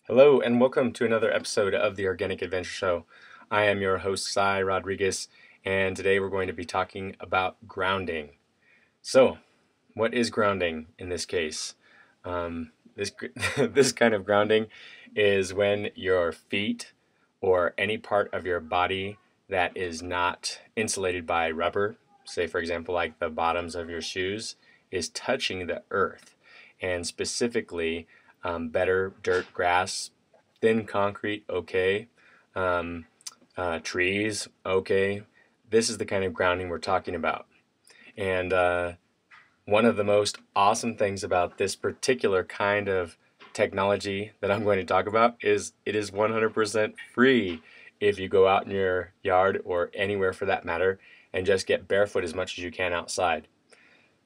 Hello, and welcome to another episode of the Organic Adventure Show. I am your host, Cy Rodriguez, and today we're going to be talking about grounding. So, what is grounding in this case? This this kind of grounding is when your feet or any part of your body that is not insulated by rubber, say for example like the bottoms of your shoes, is touching the earth, and specifically better dirt, grass, thin concrete, okay, um, trees, okay. This is the kind of grounding we're talking about. And one of the most awesome things about this particular kind of technology that I'm going to talk about is it is 100% free if you go out in your yard or anywhere for that matter and just get barefoot as much as you can outside.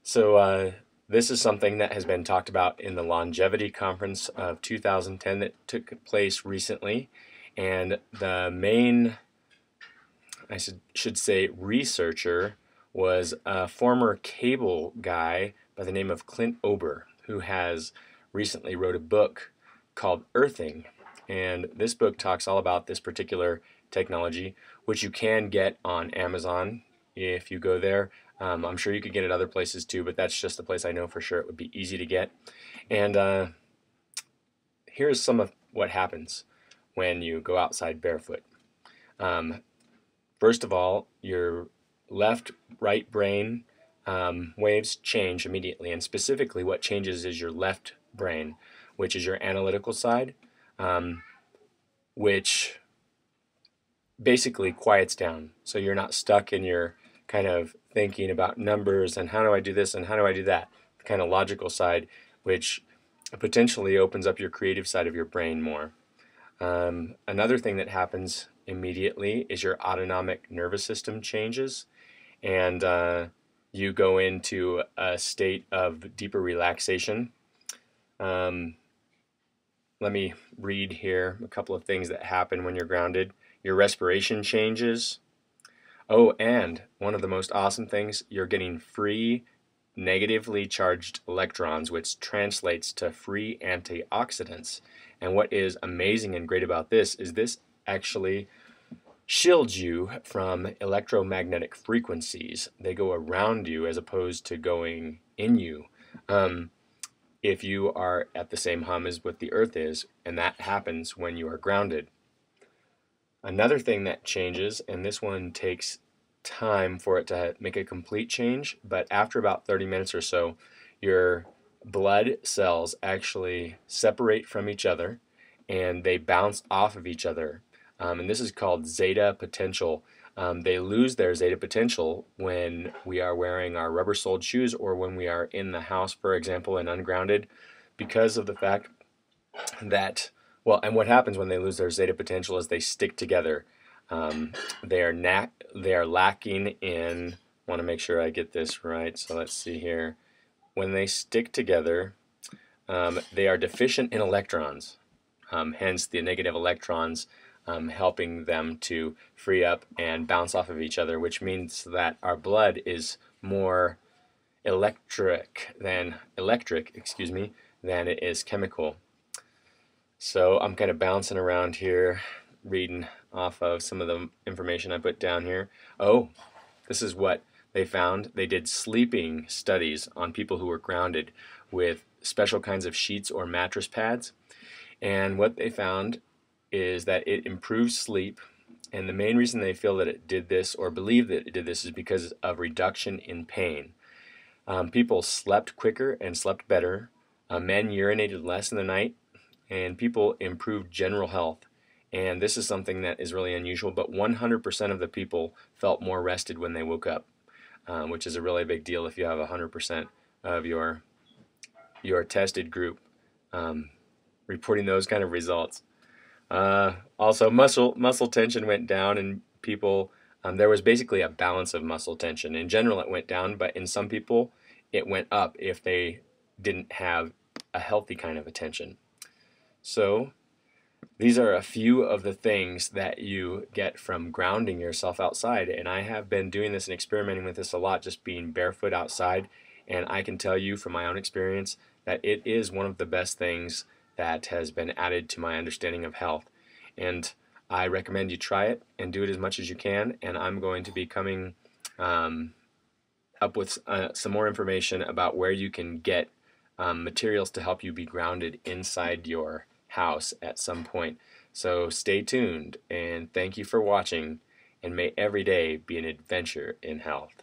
So this is something that has been talked about in the Longevity Conference of 2010 that took place recently. And the main, I should say, researcher was a former cable guy by the name of Clint Ober, who has recently wrote a book called Earthing. And this book talks all about this particular technology, which you can get on Amazon if you go there. I'm sure you could get it other places too, but that's just the place I know for sure it would be easy to get. And here's some of what happens when you go outside barefoot. Um, First of all, your left-right brain waves change immediately, and specifically what changes is your left brain, which is your analytical side, which basically quiets down. So you're not stuck in your kind of thinking about numbers and how do I do this and how do I do that, the kind of logical side, which potentially opens up your creative side of your brain more. Another thing that happens immediately is your autonomic nervous system changes, and you go into a state of deeper relaxation. Um, Let me read here a couple of things that happen when you're grounded. Your respiration changes. Oh, and one of the most awesome things, you're getting free negatively charged electrons, which translates to free antioxidants. And what is amazing and great about this actually shields you from electromagnetic frequencies. They go around you as opposed to going in you. If you are at the same hum as what the earth is, and that happens when you are grounded. Another thing that changes, and this one takes time for it to make a complete change, but after about 30 minutes or so, your blood cells actually separate from each other and they bounce off of each other. And this is called zeta potential. They lose their zeta potential when we are wearing our rubber-soled shoes or when we are in the house, for example, and ungrounded, because of the fact that, well, and what happens when they lose their zeta potential is they stick together. They are lacking in, I want to make sure I get this right, so let's see here. When they stick together, they are deficient in electrons, hence the negative electrons helping them to free up and bounce off of each other, which means that our blood is more electric, excuse me, than it is chemical. So I'm kind of bouncing around here, reading off of some of the information I put down here. Oh, this is what they found. They did sleeping studies on people who were grounded with special kinds of sheets or mattress pads. And what they found is that it improves sleep. And the main reason they feel that it did this or believe that it did this is because of reduction in pain. People slept quicker and slept better. Men urinated less in the night, and people improved general health. And this is something that is really unusual, but 100% of the people felt more rested when they woke up, which is a really big deal if you have 100% of your tested group reporting those kind of results. Also, muscle tension went down, and people, there was basically a balance of muscle tension. In general, it went down, but in some people, it went up if they didn't have a healthy kind of attention. So these are a few of the things that you get from grounding yourself outside, and I have been doing this and experimenting with this a lot, just being barefoot outside, and I can tell you from my own experience that it is one of the best things that has been added to my understanding of health. And I recommend you try it and do it as much as you can. And I'm going to be coming up with some more information about where you can get materials to help you be grounded inside your house at some point. So stay tuned, and thank you for watching, and may every day be an adventure in health.